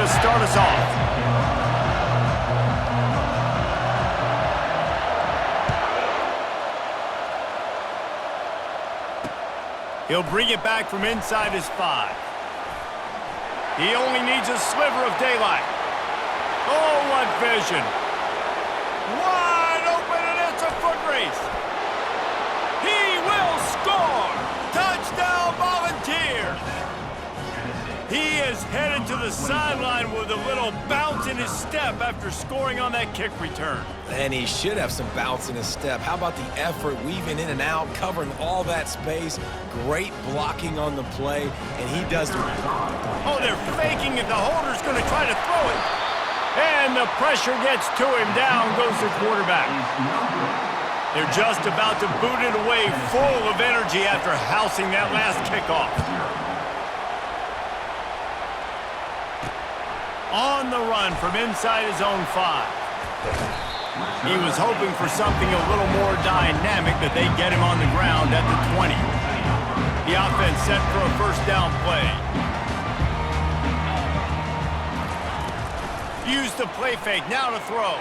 to start us off. He'll bring it back from inside his 5. He only needs a sliver of daylight. Oh, what vision. Wide open, and it's a foot race. He will score. Touchdown, Volunteers. He is headed to the sideline with a little bounce in his step after scoring on that kick return. And he should have some bounce in his step. How about the effort, weaving in and out, covering all that space. Great blocking on the play, and he does. Oh, they're faking it. The holder's going to try to throw it. And the pressure gets to him. Down goes the quarterback. They're just about to boot it away, full of energy after housing that last kickoff. On the run from inside his own 5. He was hoping for something a little more dynamic, but they get him on the ground at the 20. The offense set for a first down play. Use the play fake, now to throw.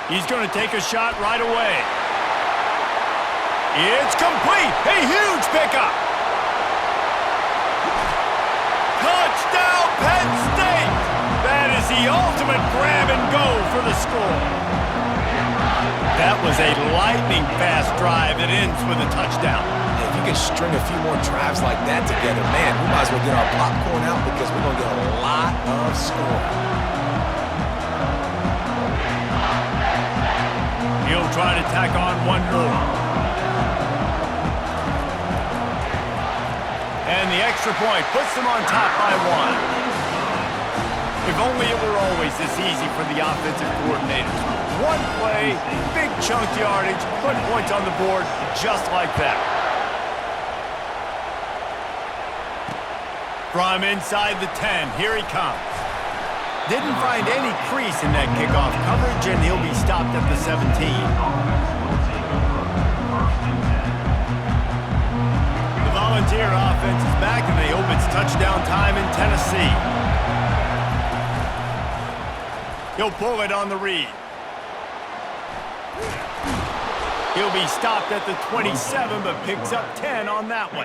He's going to take a shot right away. It's complete! A huge pickup! Touchdown, Penn State! That is the ultimate grab and go for the score. That was a lightning-fast drive that ends with a touchdown. If you can string a few more drives like that together, man, we might as well get our popcorn out because we're going to get a lot of scoring. He'll try to tack on one more. And the extra point puts them on top by 1. If only it were always this easy for the offensive coordinators. One play, big chunk yardage, put points on the board just like that. From inside the 10, here he comes. Didn't find any crease in that kickoff coverage, and he'll be stopped at the 17. The Volunteer offense is back, and they hope it's touchdown time in Tennessee. He'll pull it on the read. He'll be stopped at the 27, but picks up 10 on that one.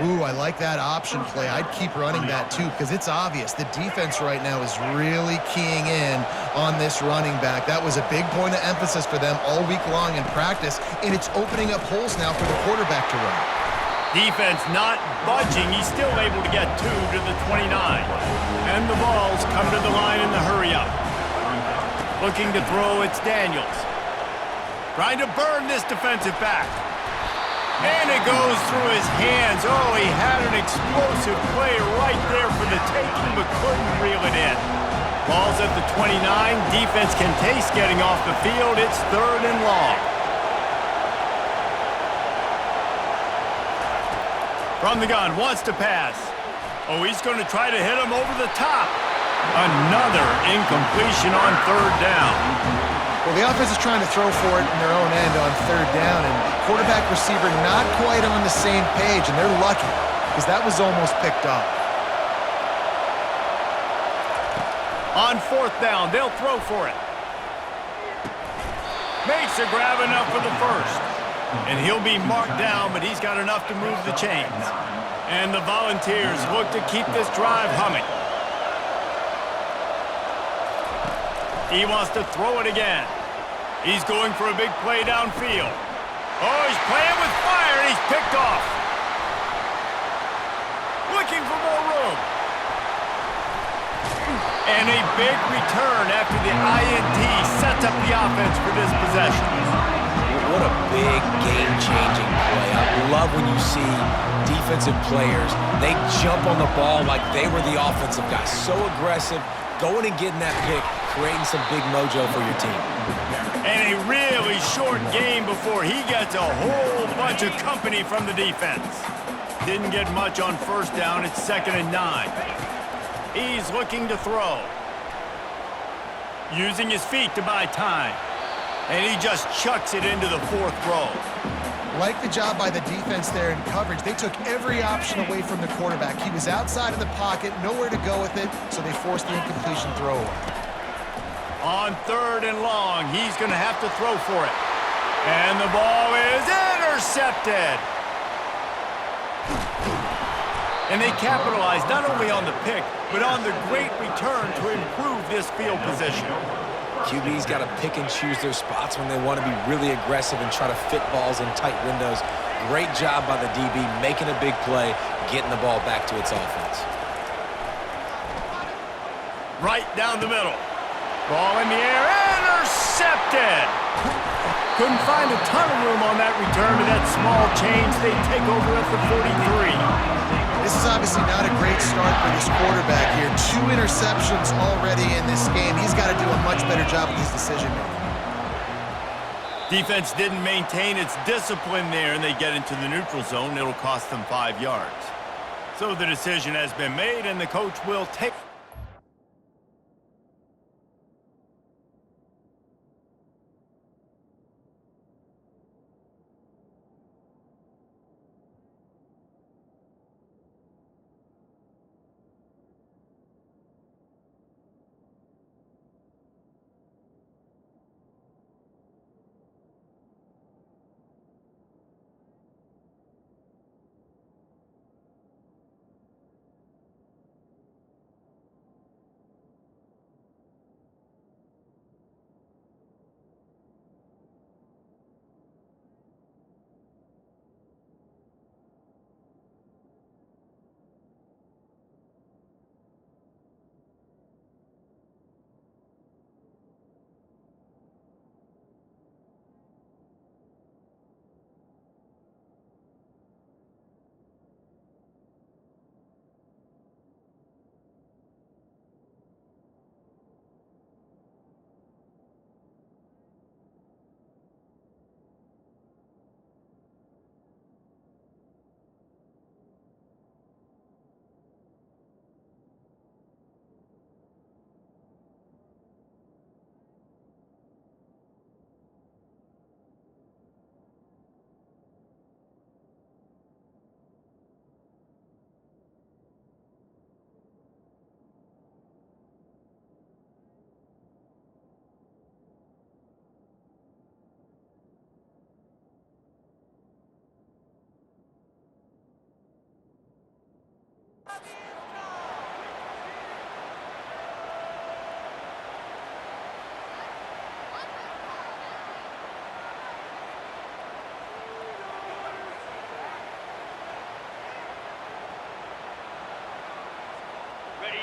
Ooh, I like that option play. I'd keep running that too because it's obvious the defense right now is really keying in on this running back. That was a big point of emphasis for them all week long in practice, and it's opening up holes now for the quarterback to run. Defense not budging. He's still able to get 2 to the 29. And the balls come to the line in the hurry-up. Looking to throw, it's Daniels. Trying to burn this defensive back. And it goes through his hands. Oh, he had an explosive play right there for the taking, but couldn't reel it in. Ball's at the 29. Defense can taste getting off the field. It's 3rd and long. From the gun, wants to pass. Oh, he's going to try to hit him over the top. Another incompletion on 3rd down. Well, the offense is trying to throw for it in their own end on 3rd down, and quarterback receiver not quite on the same page, and they're lucky because that was almost picked up. On 4th down, they'll throw for it. Makes a grab enough for the first. And he'll be marked down, but he's got enough to move the chains. And the Volunteers look to keep this drive humming. He wants to throw it again. He's going for a big play downfield. Oh, he's playing with fire, and he's picked off. Looking for more room. And a big return after the INT sets up the offense for this possession. What a big game-changing play. I love when you see defensive players, they jump on the ball like they were the offensive guy. So aggressive, going and getting that pick, creating some big mojo for your team. And a really short game before he gets a whole bunch of company from the defense. Didn't get much on 1st down. It's 2nd and 9. He's looking to throw. Using his feet to buy time. And he just chucks it into the 4th row. Like the job by the defense there in coverage. They took every option away from the quarterback. He was outside of the pocket, nowhere to go with it, so they forced the incompletion throwaway. On 3rd and long, he's going to have to throw for it. And the ball is intercepted. And they capitalized not only on the pick, but on the great return to improve this field position. QB's got to pick and choose their spots when they want to be really aggressive and try to fit balls in tight windows. Great job by the DB making a big play, getting the ball back to its offense. Right down the middle. Ball in the air, intercepted! Couldn't find a ton of room on that return to that small change. They take over at the 43. This is obviously not a great start for this quarterback here. 2 interceptions already in this game. He's got to do a much better job with his decision-making. Defense didn't maintain its discipline there, and they get into the neutral zone. It'll cost them 5 yards. So the decision has been made, and the coach will take...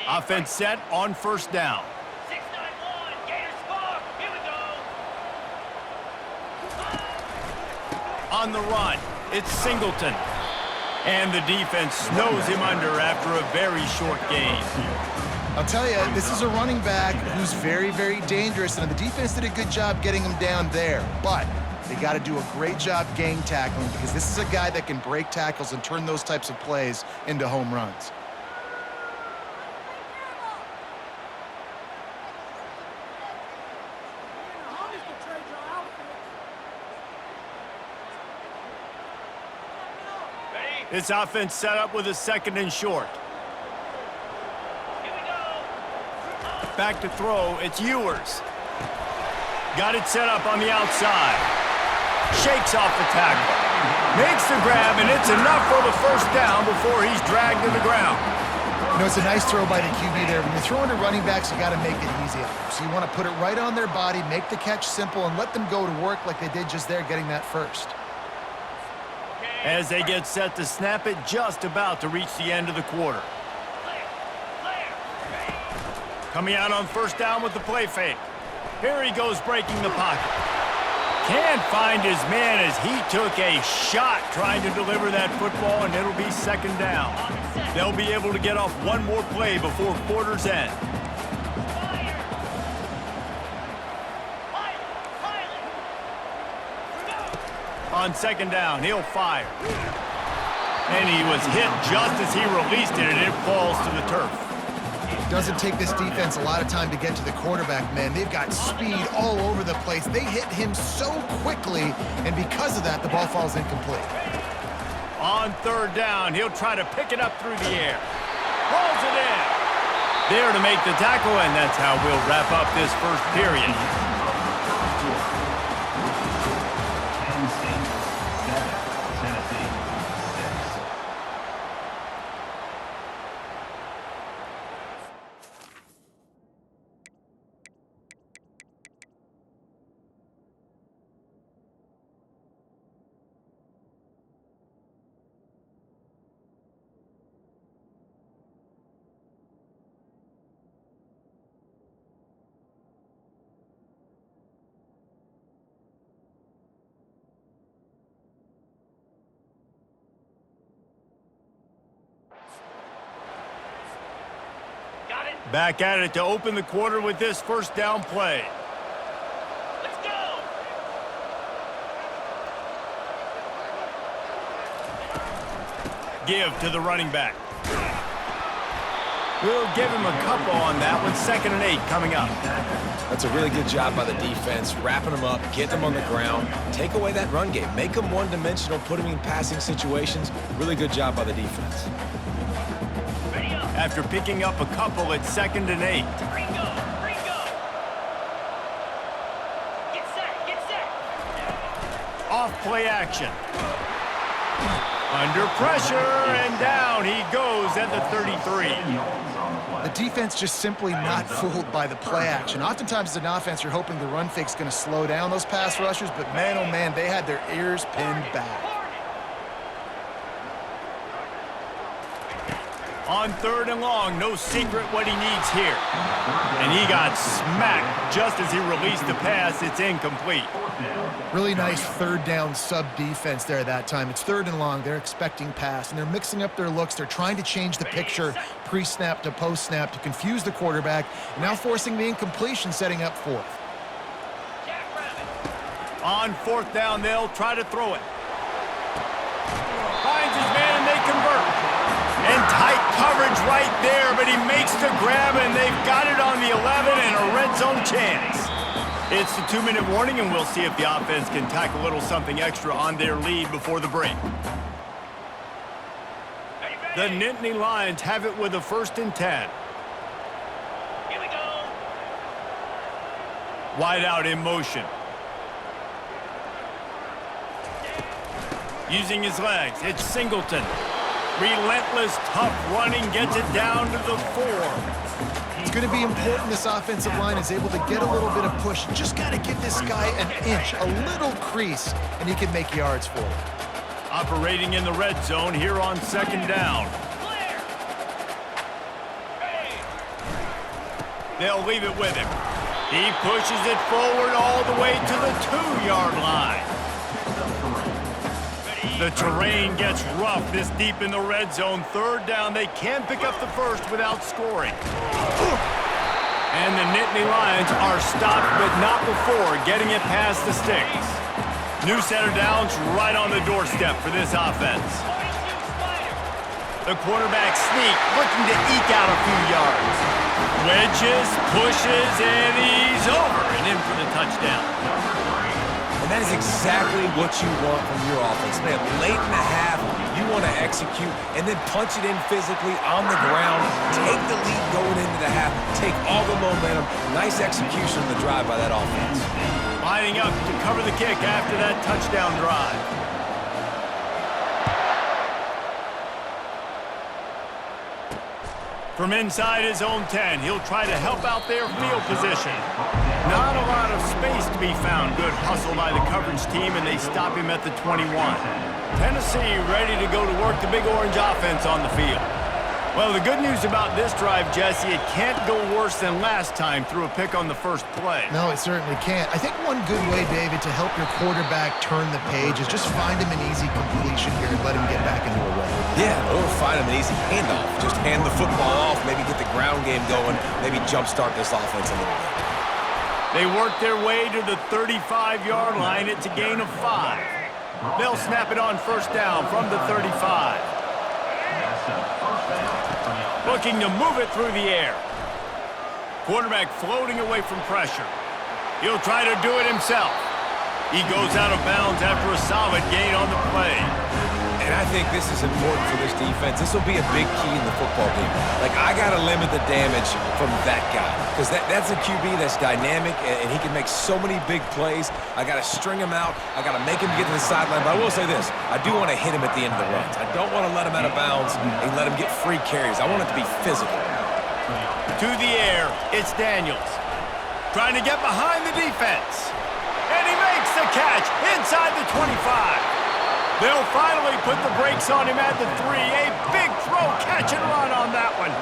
Offense set on 1st down. 6-9-1, Gators score. Here we go. On the run, it's Singleton. And the defense snows him under after a very short gain. I'll tell you, this is a running back who's very, very dangerous, and the defense did a good job getting him down there. But they got to do a great job gang tackling, because this is a guy that can break tackles and turn those types of plays into home runs. This offense set up with a 2nd and short. Here we go. Back to throw, it's Ewers. Got it set up on the outside. Shakes off the tackle. Makes the grab, and it's enough for the 1st down before he's dragged to the ground. You know, it's a nice throw by the QB there. When you're throwing to running backs, you got to make it easy. So you want to put it right on their body, make the catch simple, and let them go to work like they did just there, getting that first. As they get set to snap it, just about to reach the end of the quarter. Coming out on 1st down with the play fake. Here he goes breaking the pocket. Can't find his man as he took a shot trying to deliver that football, and it'll be 2nd down. They'll be able to get off one more play before quarter's end. On 2nd down, he'll fire. And he was hit just as he released it, and it falls to the turf. Doesn't take this defense a lot of time to get to the quarterback, man. They've got speed all over the place. They hit him so quickly, and because of that, the ball falls incomplete. On third down, he'll try to pick it up through the air. Rolls it in. There to make the tackle, and that's how we'll wrap up this first period. Penn State 7, Tennessee 6. Got it. Back at it to open the quarter with this first down play. Let's go. Give to the running back. We'll give him a couple on that one. 2nd and 8 coming up. That's a really good job by the defense, wrapping them up, getting them on the ground, take away that run game, make them one-dimensional, put them in passing situations. Really good job by the defense. Ready up. After picking up a couple, it's 2nd and 8. Ringo. Ringo. Get set. Get set. Off play action. Under pressure, and down he goes at the 33. The defense just simply not fooled by the play action. Oftentimes as an offense, you're hoping the run fake's going to slow down those pass rushers, but man, oh man, they had their ears pinned back. On 3rd and long, no secret what he needs here. And he got smacked just as he released the pass. It's incomplete. Really nice 3rd down sub-defense there that time. It's 3rd and long. They're expecting pass, and they're mixing up their looks. They're trying to change the picture pre-snap to post-snap to confuse the quarterback, and now forcing the incompletion, setting up 4th. Jackrabbit. On 4th down, they'll try to throw it. Finds his man, and they convert. And tight coverage right there, but he makes the grab, and they've got it on the 11 and a red zone chance. It's the 2-minute warning, and we'll see if the offense can tack a little something extra on their lead before the break. The Nittany Lions have it with a 1st and 10. Here we go. Wide out in motion. Using his legs, it's Singleton. Relentless, tough running, gets it down to the 4. It's going to be important this offensive line is able to get a little bit of push. Just got to give this guy an inch, a little crease, and he can make yards for it. Operating in the red zone here on 2nd down. Clear. Ready. They'll leave it with him. He pushes it forward all the way to the 2-yard line. The terrain gets rough this deep in the red zone. 3rd down, they can pick up the 1st without scoring. And the Nittany Lions are stopped, but not before getting it past the sticks. New set of downs right on the doorstep for this offense. 22 Spider. The quarterback sneak, looking to eke out a few yards. Wedges, pushes, and he's over and in for the touchdown. And that is exactly what you want from your offense, man. Late in the half, you want to execute and then punch it in physically on the ground, take the lead going into the half, take all the momentum. Nice execution on the drive by that offense. Lining up to cover the kick after that touchdown drive. From inside his own 10, he'll try to help out their field position. Not a lot of space to be found. Good hustle by the coverage team, and they stop him at the 21. Tennessee ready to go to work the Big Orange offense on the field. Well, the good news about this drive, Jesse, it can't go worse than last time through a pick on the first play. No, it certainly can't. I think one good way, David, to help your quarterback turn the page is just find him an easy completion here and let him get back into a run. Yeah, or find him an easy handoff. Just hand the football off, maybe get the ground game going, maybe jumpstart this offense a little bit. They work their way to the 35-yard line. It's a gain of 5. They'll snap it on 1st down from the 35. Looking to move it through the air. Quarterback floating away from pressure. He'll try to do it himself. He goes out of bounds after a solid gain on the play. And I think this is important for this defense. This will be a big key in the football game. Like, I got to limit the damage from that guy because that's a QB that's dynamic, and he can make so many big plays. I got to string him out. I got to make him get to the sideline. But I will say this. I do want to hit him at the end of the runs. I don't want to let him out of bounds and let him get free carries. I want it to be physical. To the air, it's Daniels. Trying to get behind the defense. And he makes the catch inside the 25. They'll finally put the brakes on him at the 3. A big throw, catch and run on that one.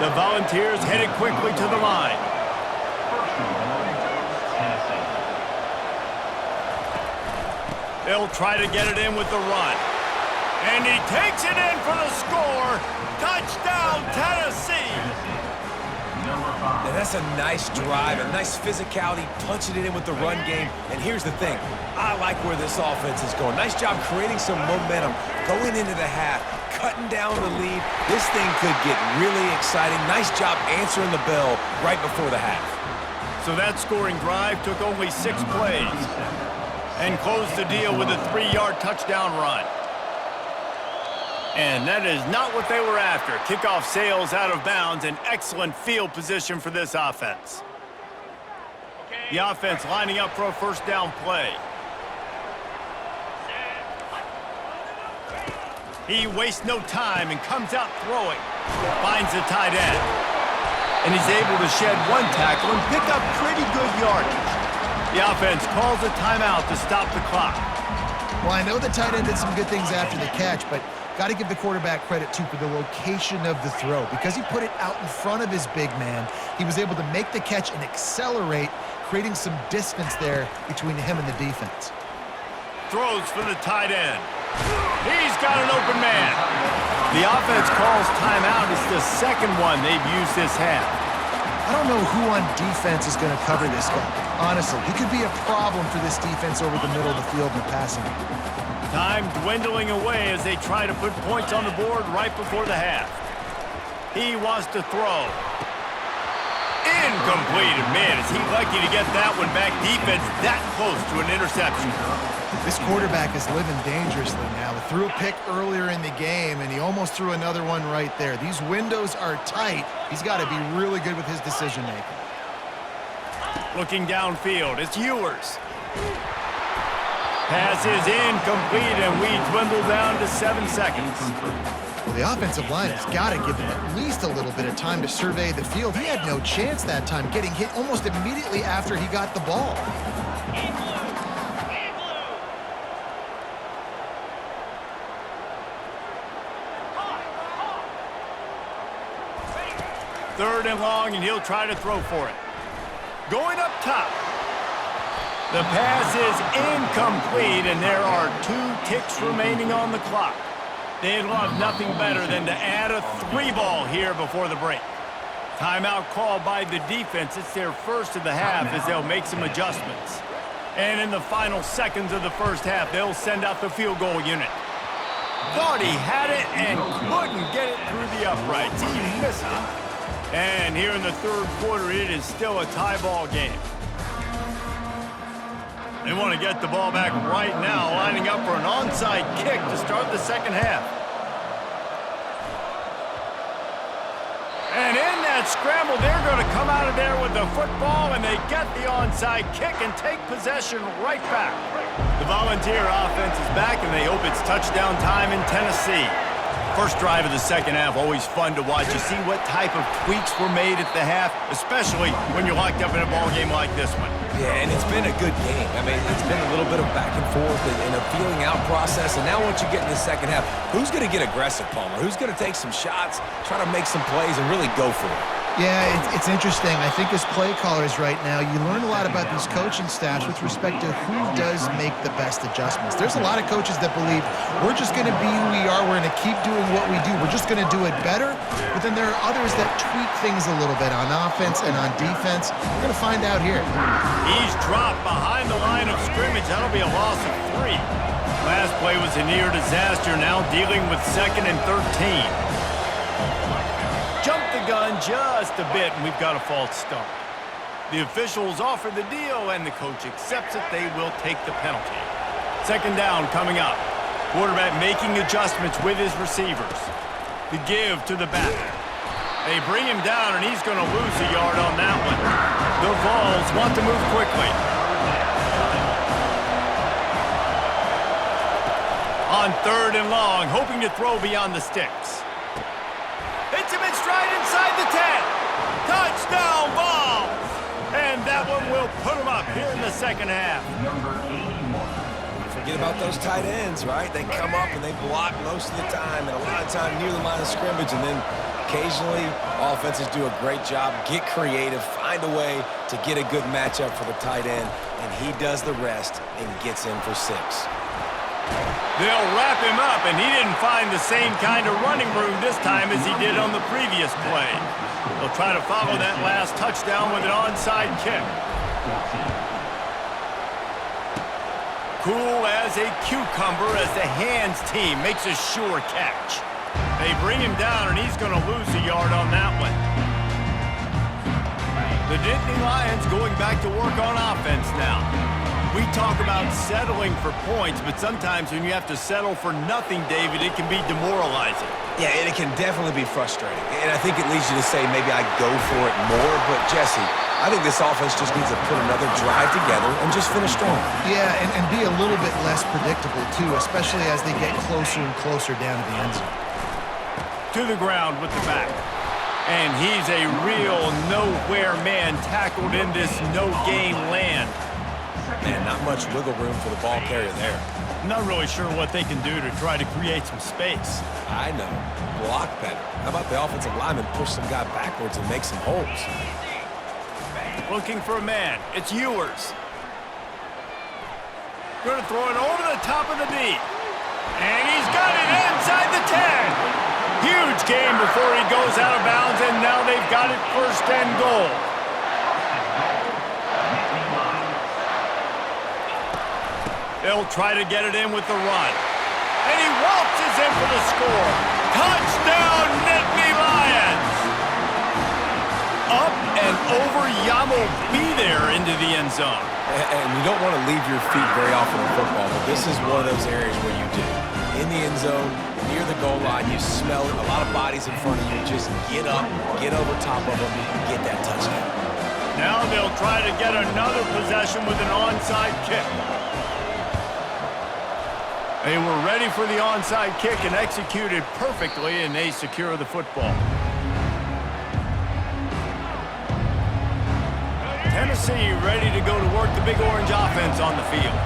The Volunteers headed quickly to the line. They'll try to get it in with the run. And he takes it in for the score. Touchdown, Tennessee. And that's a nice drive, a nice physicality, punching it in with the run game. And here's the thing. I like where this offense is going. Nice job creating some momentum, going into the half, cutting down the lead. This thing could get really exciting. Nice job answering the bell right before the half. So that scoring drive took only 6 plays and closed the deal with a 3-yard touchdown run. And that is not what they were after. Kickoff sails out of bounds, an excellent field position for this offense. The offense lining up for a first down play. He wastes no time and comes out throwing. Finds the tight end. And he's able to shed 1 tackle and pick up pretty good yardage. The offense calls a timeout to stop the clock. Well, I know the tight end did some good things after the catch, but got to give the quarterback credit, too, for the location of the throw. Because he put it out in front of his big man, he was able to make the catch and accelerate, creating some distance there between him and the defense. Throws for the tight end. He's got an open man. The offense calls timeout. It's the second one they've used this half. I don't know who on defense is going to cover this guy. Honestly, he could be a problem for this defense over the middle of the field in the passing game. Time dwindling away as they try to put points on the board right before the half. He wants to throw. Incomplete. Man, is he lucky to get that one back. Defense that close to an interception. This quarterback is living dangerously now. He threw a pick earlier in the game, and he almost threw another one right there. These windows are tight. He's got to be really good with his decision-making. Looking downfield, it's Ewers. Pass is incomplete, and we dwindle down to 7 seconds. Well, the offensive line has got to give him at least a little bit of time to survey the field. He had no chance that time, getting hit almost immediately after he got the ball. Third and long, and he'll try to throw for it. Going up top. The pass is incomplete, and there are 2 ticks remaining on the clock. They'd love nothing better than to add a 3-ball here before the break. Timeout called by the defense. It's their first of the half as they'll make some adjustments. And in the final seconds of the first half, they'll send out the field goal unit. Thought he had it and couldn't get it through the uprights. He missed it. And here in the third quarter, it is still a tie ball game. They want to get the ball back right now, lining up for an onside kick to start the second half. And in that scramble, they're going to come out of there with the football, and they get the onside kick and take possession right back. The Volunteer offense is back, and they hope it's touchdown time in Tennessee. First drive of the second half, always fun to watch. You see what type of tweaks were made at the half, especially when you're locked up in a ball game like this one. Yeah, and it's been a good game. I mean, it's been a little bit of back and forth and a feeling out process. And now once you get in the second half, who's going to get aggressive, Palmer? Who's going to take some shots, try to make some plays, and really go for it? Yeah, it's interesting. I think as play callers right now, you learn a lot about these coaching staffs with respect to who does make the best adjustments. There's a lot of coaches that believe we're just going to be who we are. We're going to keep doing what we do. We're just going to do it better. But then there are others that tweak things a little bit on offense and on defense. We're going to find out here. He's dropped behind the line of scrimmage. That'll be a loss of 3. Last play was a near disaster. Now dealing with 2nd and 13. Jump the the gun just a bit, and we've got a false start. The officials offer the deal, and the coach accepts it. They will take the penalty. Second down coming up. Quarterback making adjustments with his receivers. The give to the back. They bring him down, and he's going to lose a yard on that one. The Vols want to move quickly. On third and long, hoping to throw beyond the sticks. Hits him in stride inside the 10. Touchdown, Vols! And that one will put him up here in the second half. Number 81. Forget about those tight ends, right? They come up and they block most of the time, and a lot of time near the line of scrimmage, and then occasionally offenses do a great job, get creative, find a way to get a good matchup for the tight end, and he does the rest and gets in for 6. They'll wrap him up, and he didn't find the same kind of running room this time as he did on the previous play. They'll try to follow that last touchdown with an onside kick. Cool as a cucumber as the hands team makes a sure catch. They bring him down, and he's going to lose a yard on that one. The Nittany Lions going back to work on offense now. We talk about settling for points, but sometimes when you have to settle for nothing, David, it can be demoralizing. Yeah, and it can definitely be frustrating. And I think it leads you to say maybe I go for it more. But, Jesse, I think this offense just needs to put another drive together and just finish strong. Yeah, and be a little bit less predictable, too, especially as they get closer and closer down to the end zone. To the ground with the back. And he's a real nowhere man tackled in this no-game land. Man, not much wiggle room for the ball carrier there. Not really sure what they can do to try to create some space. I know. Block better. How about the offensive lineman push some guy backwards and make some holes? Looking for a man. It's Ewers. Going to throw it over the top of the knee. And he's got it inside the 10. Huge game before he goes out of bounds, and now they've got it first and goal. They'll try to get it in with the run. And he waltzes in for the score. Touchdown, Nittany Lions! Up and over Yamo be there into the end zone. And you don't want to leave your feet very often in football, but this is one of those areas where you do. In the end zone, near the goal line, you smell it, a lot of bodies in front of you. Just get up, get over top of them, get that touchdown. Now they'll try to get another possession with an onside kick. They were ready for the onside kick and executed perfectly, and they secure the football. Tennessee ready to go to work the Big Orange offense on the field.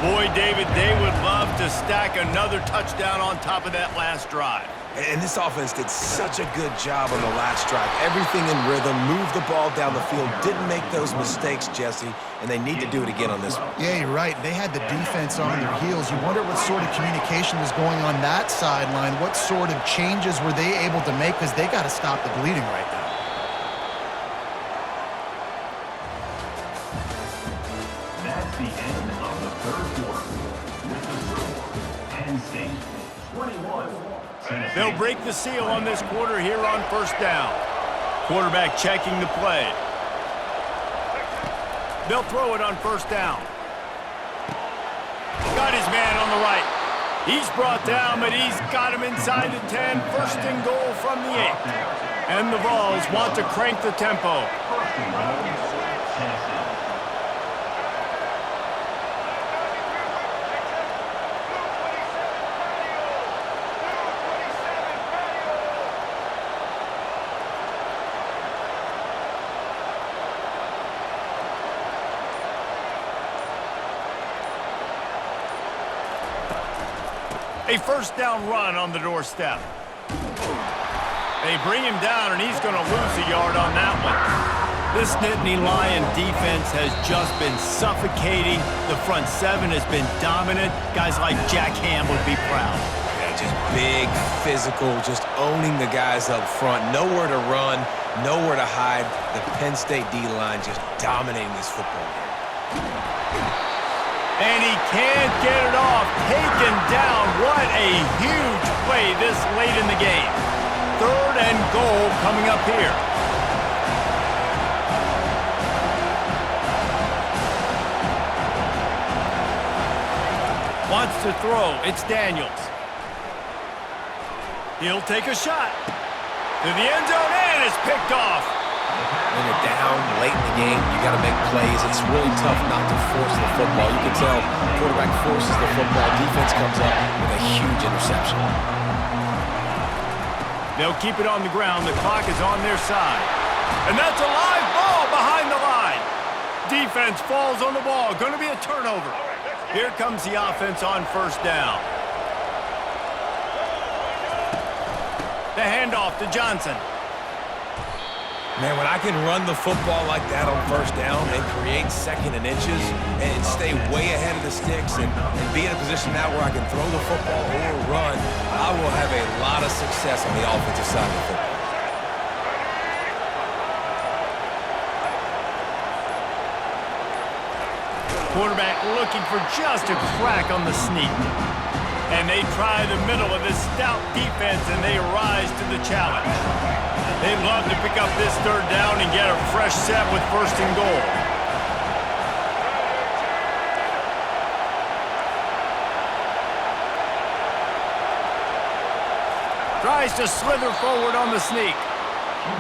Boy, David, they would love to stack another touchdown on top of that last drive. And this offense did such a good job on the last drive. Everything in rhythm, moved the ball down the field, didn't make those mistakes, Jesse, and they need to do it again on this one. Yeah, you're right. They had the defense on their heels. You wonder what sort of communication was going on that sideline. What sort of changes were they able to make? Because they got to stop the bleeding right now. That's the end of the third quarter. With the score, Penn State 21. Tennessee. They'll break the seal on this quarter here on first down. Quarterback checking the play. They'll throw it on first down. Got his man on the right. He's brought down, but he's got him inside the 10. First and goal from the 8. And the Vols want to crank the tempo. First and goal, Tennessee. A first down run on the doorstep. They bring him down, and he's going to lose a yard on that one. This Nittany Lion defense has just been suffocating. The front seven has been dominant. Guys like Jack Ham would be proud. Yeah, just big, physical, just owning the guys up front. Nowhere to run, nowhere to hide. The Penn State D-line just dominating this football game. And he can't get it off. Taken down. What a huge play this late in the game. 3rd and goal coming up here. Wants to throw. It's Daniels. He'll take a shot. To the end zone, and it's picked off. When you're down late in the game, you got to make plays. It's really tough not to force the football. You can tell quarterback forces the football. Defense comes up with a huge interception. They'll keep it on the ground. The clock is on their side. And that's a live ball behind the line. Defense falls on the ball. Going to be a turnover. Here comes the offense on 1st down. The handoff to Johnson. Man, when I can run the football like that on 1st down and create 2nd and inches and stay way ahead of the sticks and be in a position now where I can throw the football or run, I will have a lot of success on the offensive side of the football. Quarterback looking for just a crack on the sneak. And they try the middle of this stout defense, and they rise to the challenge. They'd love to pick up this 3rd down and get a fresh set with 1st and goal. Tries to slither forward on the sneak.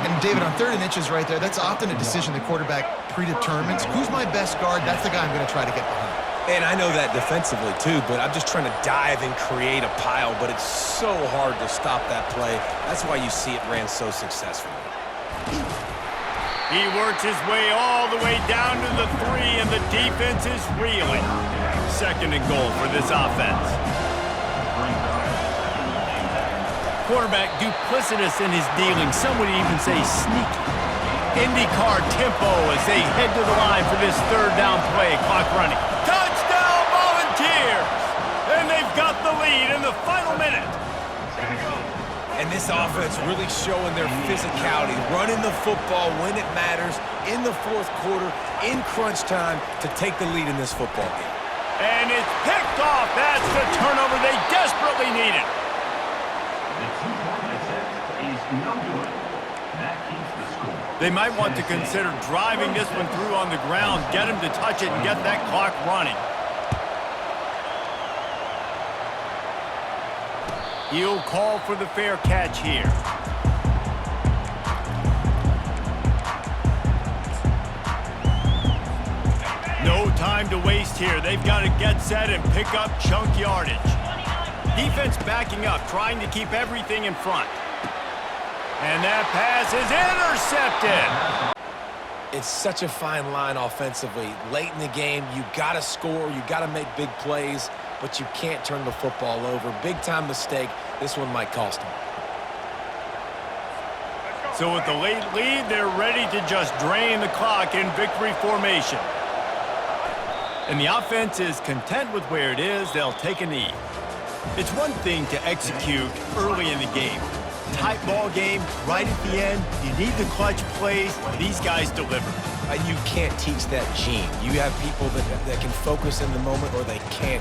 And David, on 3rd and inches right there, that's often a decision the quarterback predetermines. Who's my best guard? That's the guy I'm going to try to get behind. And I know that defensively too, but I'm just trying to dive and create a pile, but it's so hard to stop that play. That's why you see it ran so successfully. He works his way all the way down to the 3, and the defense is reeling. 2nd and goal for this offense. Quarterback duplicitous in his dealing. Some would even say sneaky. IndyCar tempo as they head to the line for this 3rd down play. Clock running. Touchdown Volunteers! And they've got the lead in the final minute. And this offense really showing their physicality, running the football when it matters, in the 4th quarter, in crunch time, to take the lead in this football game. And it's picked off. That's the turnover they desperately needed. The 2-point attempt is no good. That keeps the score. They might want to consider driving this one through on the ground, get him to touch it, and get that clock running. He'll call for the fair catch here. No time to waste here. They've got to get set and pick up chunk yardage. Defense backing up, trying to keep everything in front. And that pass is intercepted. It's such a fine line offensively. Late in the game, you got to score, you got to make big plays, but you can't turn the football over. Big-time mistake. This one might cost them. So with the late lead, they're ready to just drain the clock in victory formation. And the offense is content with where it is. They'll take a knee. It's one thing to execute early in the game. Tight ball game, right at the end. You need the clutch plays. These guys deliver. You can't teach that gene. You have people that can focus in the moment, or they can't.